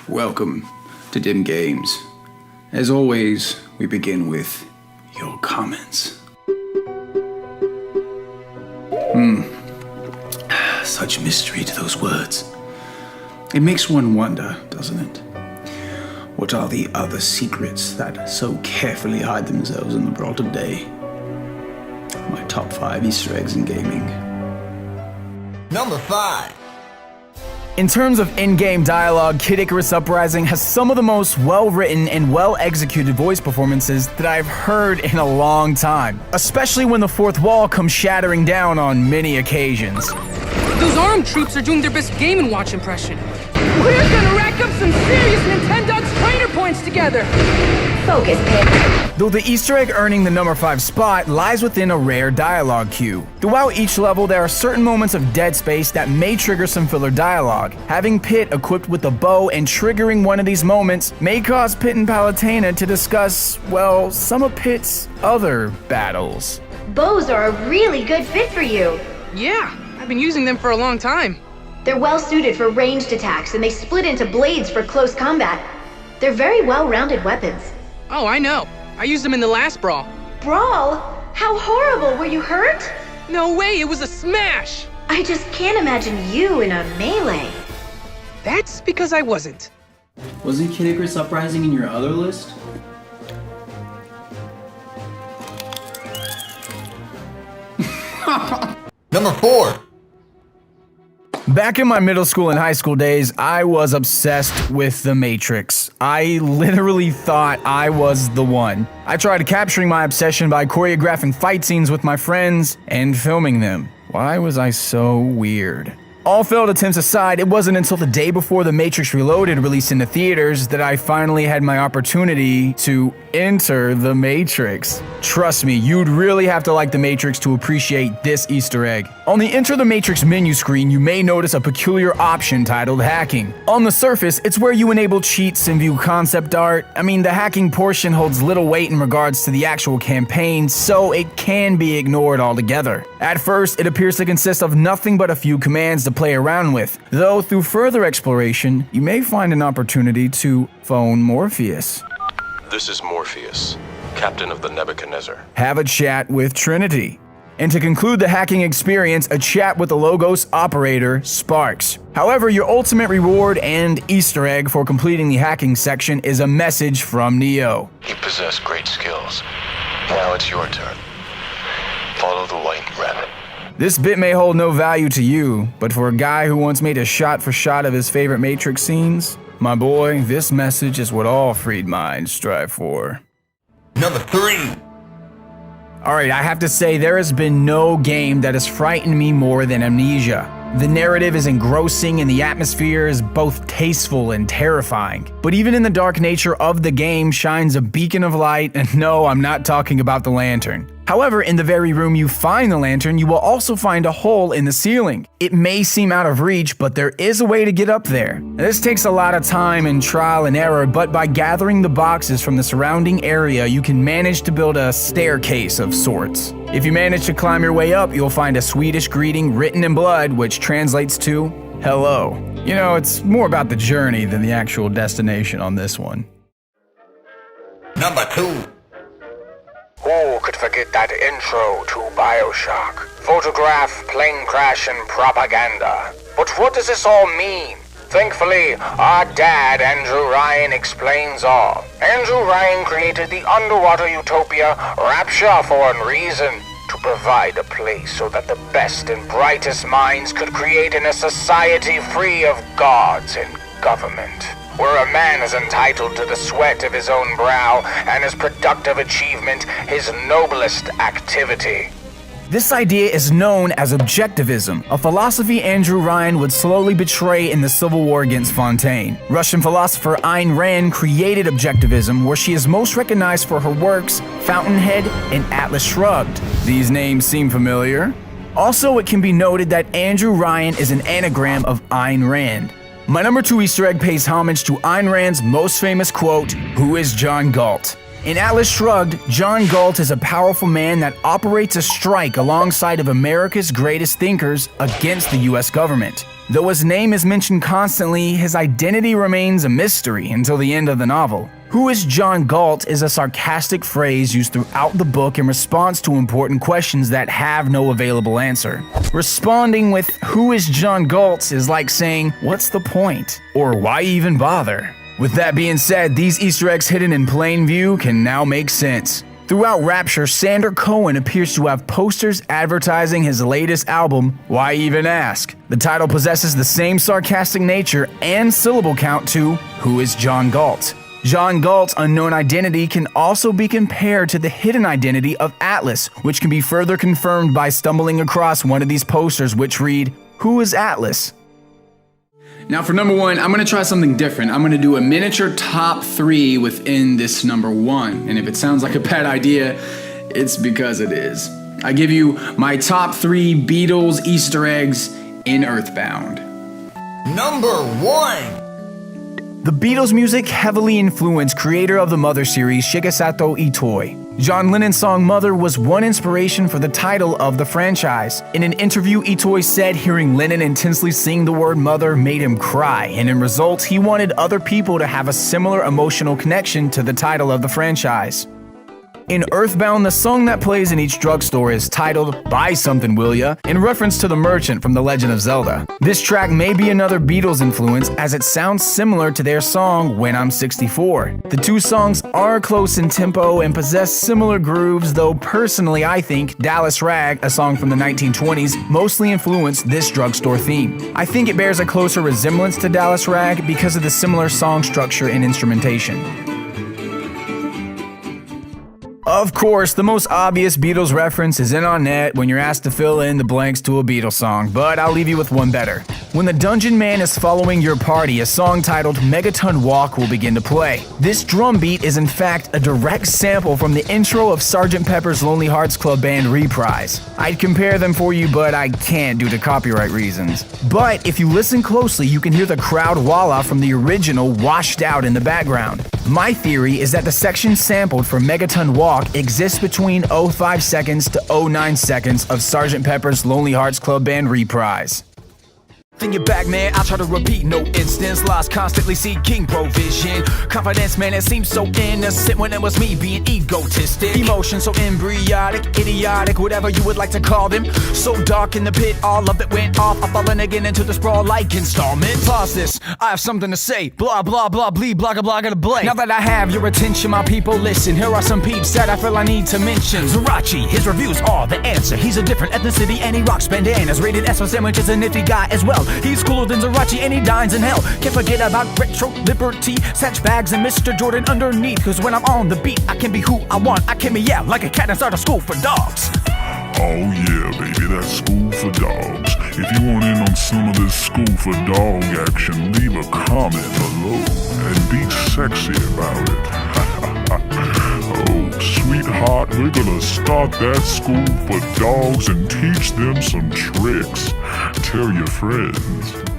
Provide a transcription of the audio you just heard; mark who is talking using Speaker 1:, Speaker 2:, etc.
Speaker 1: Welcome to Dim Games. As always, we begin with your comments. Such mystery to those words. It makes one wonder, doesn't it? What are the other secrets that so carefully hide themselves in the broad of day? My top 5 Easter eggs in gaming.
Speaker 2: Number 5.
Speaker 3: In terms of in-game dialogue, Kid Icarus Uprising has some of the most well-written and well-executed voice performances that I've heard in a long time, especially when the fourth wall comes shattering down on many occasions.
Speaker 4: Those armed troops are doing their best Game & Watch impression. We're gonna rack up some serious Nintendogs trainer points together!
Speaker 5: Focus, Pip.
Speaker 3: Though the Easter egg earning the number 5 spot lies within a rare dialogue cue. Throughout each level, there are certain moments of dead space that may trigger some filler dialogue. Having Pit equipped with a bow and triggering one of these moments may cause Pit and Palutena to discuss, well, some of Pit's other battles.
Speaker 5: Bows are a really good fit for you.
Speaker 4: Yeah, I've been using them for a long time.
Speaker 5: They're well suited for ranged attacks, and they split into blades for close combat. They're very well-rounded weapons.
Speaker 4: Oh, I know. I used them in the last brawl.
Speaker 5: Brawl? How horrible! Were you hurt?
Speaker 4: No way, it was a smash!
Speaker 5: I just can't imagine you in a melee.
Speaker 4: That's because I wasn't.
Speaker 6: Wasn't Kid Icarus Uprising in your other list?
Speaker 2: Number 4.
Speaker 3: Back in my middle school and high school days, I was obsessed with The Matrix. I literally thought I was the one. I tried capturing my obsession by choreographing fight scenes with my friends and filming them. Why was I so weird? All failed attempts aside, it wasn't until the day before The Matrix Reloaded released into theaters that I finally had my opportunity to enter The Matrix. Trust me, you'd really have to like The Matrix to appreciate this Easter egg. On the Enter the Matrix menu screen, you may notice a peculiar option titled Hacking. On the surface, it's where you enable cheats and view concept art. I mean, the hacking portion holds little weight in regards to the actual campaign, so it can be ignored altogether. At first, it appears to consist of nothing but a few commands to play around with, though through further exploration, you may find an opportunity to phone Morpheus.
Speaker 7: This is Morpheus, captain of the Nebuchadnezzar.
Speaker 3: Have a chat with Trinity. And to conclude the hacking experience, a chat with the Logos operator, Sparks. However, your ultimate reward and Easter egg for completing the hacking section is a message from Neo.
Speaker 7: You possess great skills. Now it's your turn. Follow the white rabbit.
Speaker 3: This bit may hold no value to you, but for a guy who once made a shot-for-shot of his favorite Matrix scenes, my boy, this message is what all freed minds strive for.
Speaker 2: Number 3.
Speaker 3: Alright, I have to say there has been no game that has frightened me more than Amnesia. The narrative is engrossing and the atmosphere is both tasteful and terrifying. But even in the dark nature of the game shines a beacon of light, and no, I'm not talking about the lantern. However, in the very room you find the lantern, you will also find a hole in the ceiling. It may seem out of reach, but there is a way to get up there. This takes a lot of time and trial and error, but by gathering the boxes from the surrounding area, you can manage to build a staircase of sorts. If you manage to climb your way up, you'll find a Swedish greeting written in blood, which translates to hello. You know, it's more about the journey than the actual destination on this one.
Speaker 2: Number 2.
Speaker 8: Who could forget that intro to BioShock? Photograph, plane crash, and propaganda. But what does this all mean? Thankfully, our dad, Andrew Ryan, explains all. Andrew Ryan created the underwater utopia Rapture for a reason. To provide a place so that the best and brightest minds could create in a society free of gods and government, where a man is entitled to the sweat of his own brow and his productive achievement his noblest activity.
Speaker 3: This idea is known as objectivism, a philosophy Andrew Ryan would slowly betray in the Civil War against Fontaine. Russian philosopher Ayn Rand created objectivism, where she is most recognized for her works Fountainhead and Atlas Shrugged. These names seem familiar? Also, it can be noted that Andrew Ryan is an anagram of Ayn Rand. My number 2 Easter egg pays homage to Ayn Rand's most famous quote, "Who is John Galt?" In Atlas Shrugged, John Galt is a powerful man that operates a strike alongside of America's greatest thinkers against the US government. Though his name is mentioned constantly, his identity remains a mystery until the end of the novel. Who is John Galt is a sarcastic phrase used throughout the book in response to important questions that have no available answer. Responding with "Who is John Galt" is like saying, "What's the point?" or "Why even bother?" With that being said, these Easter eggs hidden in plain view can now make sense. Throughout Rapture, Sander Cohen appears to have posters advertising his latest album, Why Even Ask? The title possesses the same sarcastic nature and syllable count to Who is John Galt? John Galt's unknown identity can also be compared to the hidden identity of Atlas, which can be further confirmed by stumbling across one of these posters which read, Who is Atlas?
Speaker 1: Now for number 1, I'm going to try something different. I'm going to do a miniature top 3 within this number 1. And if it sounds like a bad idea, it's because it is. I give you my top 3 Beatles Easter eggs in Earthbound.
Speaker 2: Number 1.
Speaker 3: The Beatles' music heavily influenced creator of the Mother series, Shigesato Itoi. John Lennon's song Mother was one inspiration for the title of the franchise. In an interview, Itoi said hearing Lennon intensely sing the word mother made him cry, and in result, he wanted other people to have a similar emotional connection to the title of the franchise. In Earthbound, the song that plays in each drugstore is titled Buy Something Will Ya, in reference to the merchant from The Legend of Zelda. This track may be another Beatles influence as it sounds similar to their song When I'm 64. The two songs are close in tempo and possess similar grooves, though personally I think Dallas Rag, a song from the 1920s, mostly influenced this drugstore theme. I think it bears a closer resemblance to Dallas Rag because of the similar song structure and instrumentation. Of course, the most obvious Beatles reference is in on net when you're asked to fill in the blanks to a Beatles song, but I'll leave you with one better. When the Dungeon Man is following your party, a song titled Megaton Walk will begin to play. This drum beat is in fact a direct sample from the intro of Sgt. Pepper's Lonely Hearts Club Band Reprise. I'd compare them for you, but I can't due to copyright reasons. But if you listen closely, you can hear the crowd walla from the original washed out in the background. My theory is that the section sampled for Megaton Walk exists between 0.5 seconds to 0.9 seconds of Sgt. Pepper's Lonely Hearts Club Band Reprise. Thinking back, man, I try to repeat no instance. Lost, constantly seeking provision. Confidence, man, it seems so innocent when it was me being egotistic. Emotions so embryonic, idiotic, whatever you would like to call them. So dark in the pit, all of it went off. I'm falling again into the sprawl like installment. Pause this, I have something to say. Blah, blah, blah, bleed, blah, blah, blah, blah. Now that I have your attention, my people, listen. Here are some peeps that I feel I need to mention. Zerachi, his reviews are the answer. He's a different ethnicity and he rocks bandanas. Rated S for sandwiches, a nifty guy as well. He's cooler than Zerachi and he dines in hell. Can't forget about Retro Liberty, Satch Bags and Mr. Jordan underneath. Cause when I'm on the beat, I can be who I want. I can be yeah, like a cat and start a school for dogs.
Speaker 9: Oh yeah, baby, that's School for Dogs. If you want in on some of this School for Dog action, leave a comment below and be sexy about it. Oh, sweetheart, we're gonna start that School for Dogs and teach them some tricks. Tell your friends.